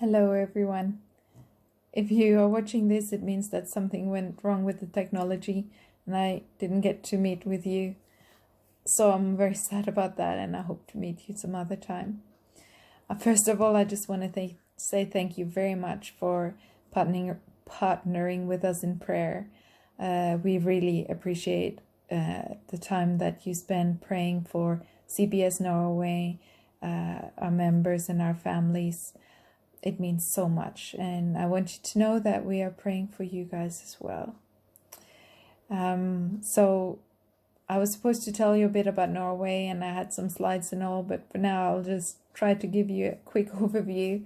Hello everyone. If you are watching this, it means that something went wrong with the technology and I didn't get to meet with you. So I'm very sad about that, and I hope to meet you some other time. First of all, I just want to say thank you very much for partnering with us in prayer. We really appreciate the time that you spend praying for CBS Norway, our members and our families. It means so much, and I want you to know that we are praying for you guys as well. So I was supposed to tell you a bit about Norway, and I had some slides and all, but for now I'll just try to give you a quick overview.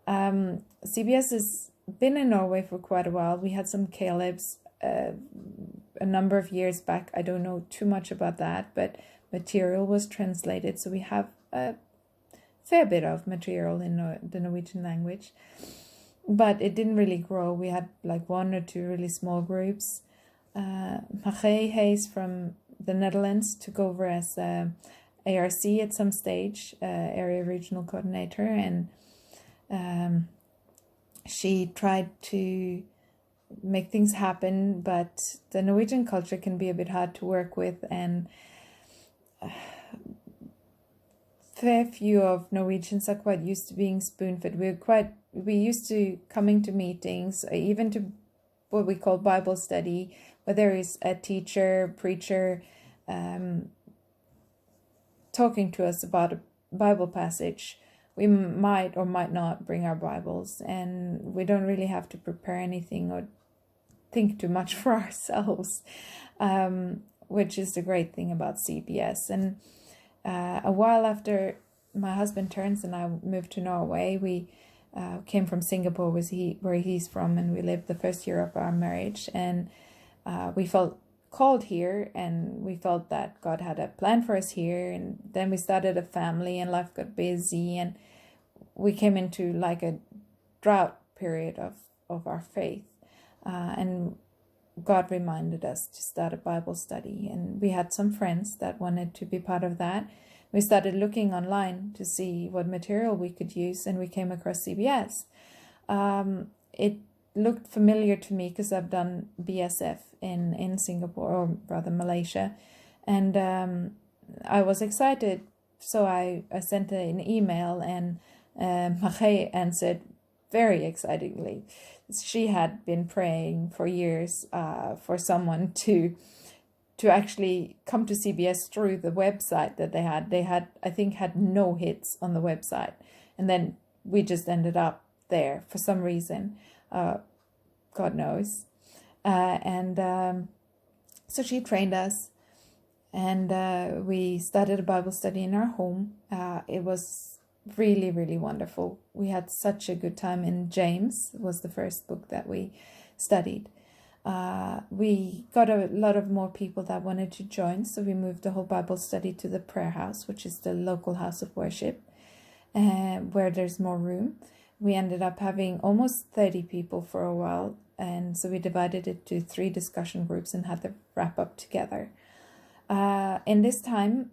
CBS has been in Norway for quite a while. We had some Caleb's a number of years back. I don't know too much about that, but material was translated, so we have a fair bit of material in the Norwegian language, but it didn't really grow. We had like one or two really small groups. Mache Hayes from the Netherlands took over as ARC at some stage, area regional coordinator, and she tried to make things happen, but the Norwegian culture can be a bit hard to work with, and fair few of Norwegians are quite used to being spoon-fed. We're used to coming to meetings, even to what we call Bible study, where there is a teacher, preacher, talking to us about a Bible passage. We might or might not bring our Bibles, and we don't really have to prepare anything or think too much for ourselves, which is the great thing about CBS. And a while after my husband turns and I moved to Norway, we came from Singapore, where he's from, and we lived the first year of our marriage, and we felt called here, and we felt that God had a plan for us here. And then we started a family, and life got busy, and we came into like a drought period of our faith, and God reminded us to start a Bible study, and we had some friends that wanted to be part of that. We started looking online to see what material we could use, and we came across CBS. It looked familiar to me because I've done BSF in Singapore, or rather Malaysia, and I was excited, so I sent an email, and Mache answered very excitedly. She had been praying for years for someone to actually come to CBS through the website that they had. They had, I think, had no hits on the website, and then we just ended up there for some reason. God knows. So she trained us, and we started a Bible study in our home. It was really, really wonderful. We had such a good time in James. Was the first book that we studied. We got a lot of more people that wanted to join, so we moved the whole Bible study to the prayer house, which is the local house of worship, where there's more room. We ended up having almost 30 people for a while, and so we divided it to 3 discussion groups and had the wrap up together. In this time,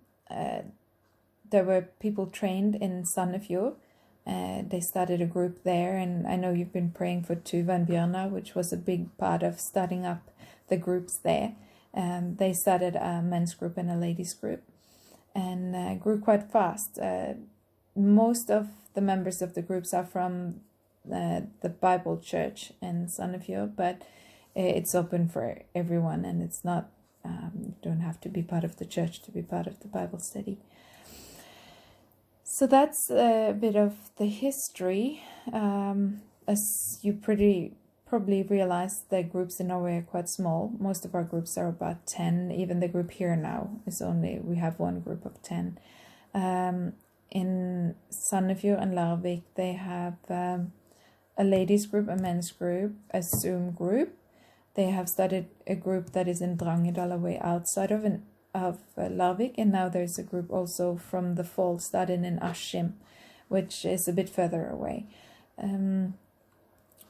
there were people trained in Sandefjord. They started a group there, and I know you've been praying for Tuva and Bjørnar, which was a big part of starting up the groups there. They started a men's group and a ladies group, and grew quite fast. Most of the members of the groups are from the Bible Church in Sandefjord, but it's open for everyone, and it's not, you don't have to be part of the church to be part of the Bible study. So that's a bit of the history. As you probably realize, the groups in Norway are quite small. Most of our groups are about 10. Even the group here now we have one group of 10. In Sandefjord and Larvik, they have a ladies group, a men's group, a Zoom group. They have started a group that is in Drangedal, away outside of Larvik, and now there's a group also from the fall started in Askim, which is a bit further away.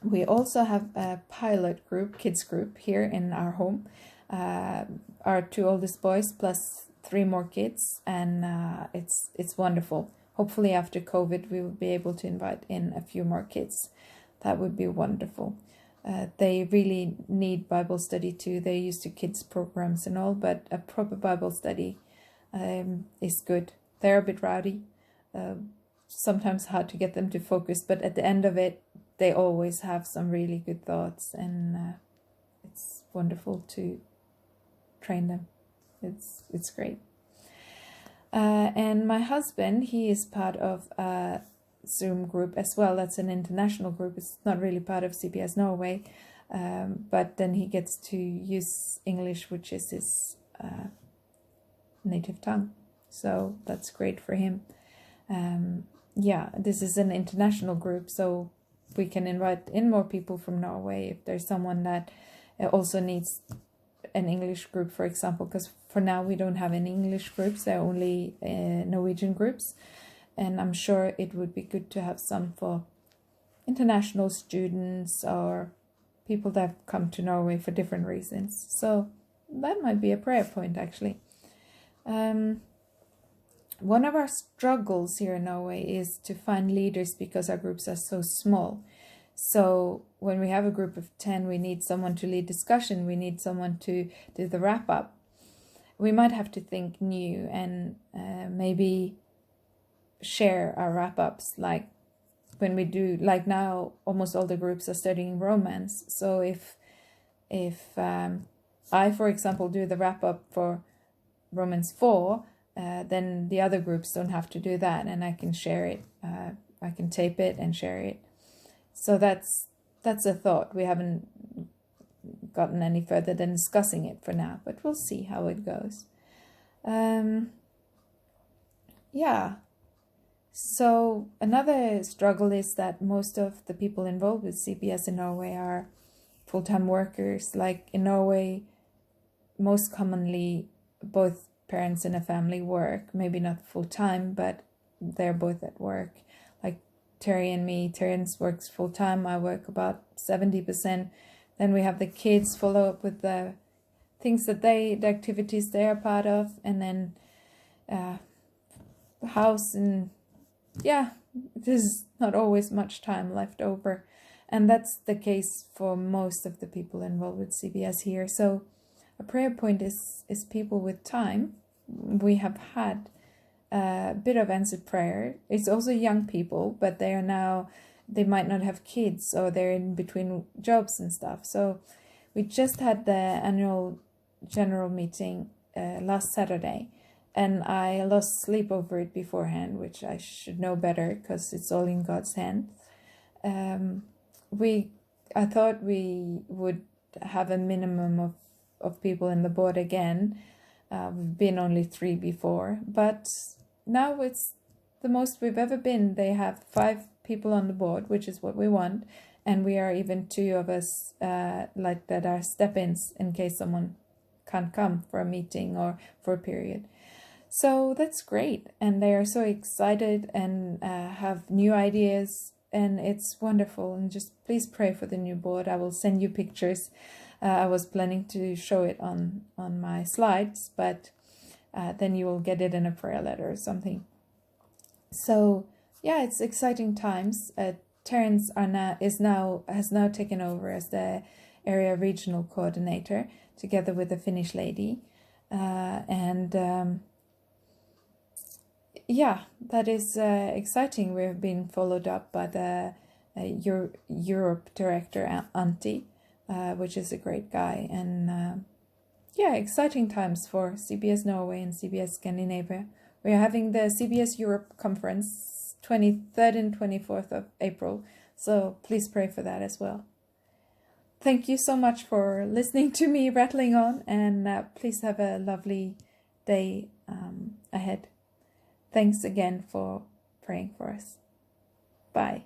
We also have a pilot group, kids group, here in our home. Our 2 oldest boys plus 3 more kids, and it's wonderful. hopefully after COVID, we will be able to invite in a few more kids. That would be wonderful. They really need Bible study too. They're used to kids programs and all, but a proper Bible study is good. They're a bit rowdy. Sometimes hard to get them to focus, but at the end of it, they always have some really good thoughts, and it's wonderful to train them. It's great. And my husband, he is part of a Zoom group as well. That's an international group. It's not really part of CBS Norway, but then he gets to use English, which is his native tongue. So that's great for him. Yeah, this is an international group, so we can invite in more people from Norway if there's someone that also needs an English group, for example, because for now we don't have any English groups. There are only Norwegian groups, and I'm sure it would be good to have some for international students or people that have come to Norway for different reasons. So that might be a prayer point, actually. One of our struggles here in Norway is to find leaders because our groups are so small. So when we have a group of 10, we need someone to lead discussion. We need someone to do the wrap up. We might have to think new and maybe share our wrap ups. Like when we do, like now, almost all the groups are studying romance. So if I, for example, do the wrap up for Romans 4, then the other groups don't have to do that, and I can share it. I can tape it and share it. So that's a thought. We haven't gotten any further than discussing it for now, but we'll see how it goes. Yeah. So another struggle is that most of the people involved with CBS in Norway are full-time workers. Like in Norway, most commonly both parents in a family work, maybe not full-time, but they're both at work. Like Terry and me, Terrence works full-time, I work about 70%. Then we have the kids follow up with the things that the activities they are part of, and then the house, and yeah, there's not always much time left over. And that's the case for most of the people involved with CBS here. So a prayer point is people with time. We have had a bit of answered prayer. It's also young people, but they might not have kids, or they're in between jobs and stuff. So we just had the annual general meeting last Saturday, and I lost sleep over it beforehand, which I should know better because it's all in God's hand. I thought we would have a minimum of people in the board again. We've been only 3 before, but now it's the most we've ever been. They have 5 people on the board, which is what we want, and we are even 2 of us like that are step-ins in case someone can't come for a meeting or for a period. So that's great, and they are so excited and have new ideas, and it's wonderful. And just please pray for the new board. I will send you pictures. I was planning to show it on my slides, but then you will get it in a prayer letter or something. So yeah, it's exciting times. Terrence has now taken over as the area regional coordinator together with a Finnish lady, yeah, that is exciting. We've been followed up by the Europe director Antti, which is a great guy, and yeah, exciting times for CBS Norway and CBS Scandinavia. We are having the CBS Europe conference 23rd and 24th of April, so please pray for that as well. Thank you so much for listening to me rattling on, and please have a lovely day ahead. Thanks again for praying for us. Bye.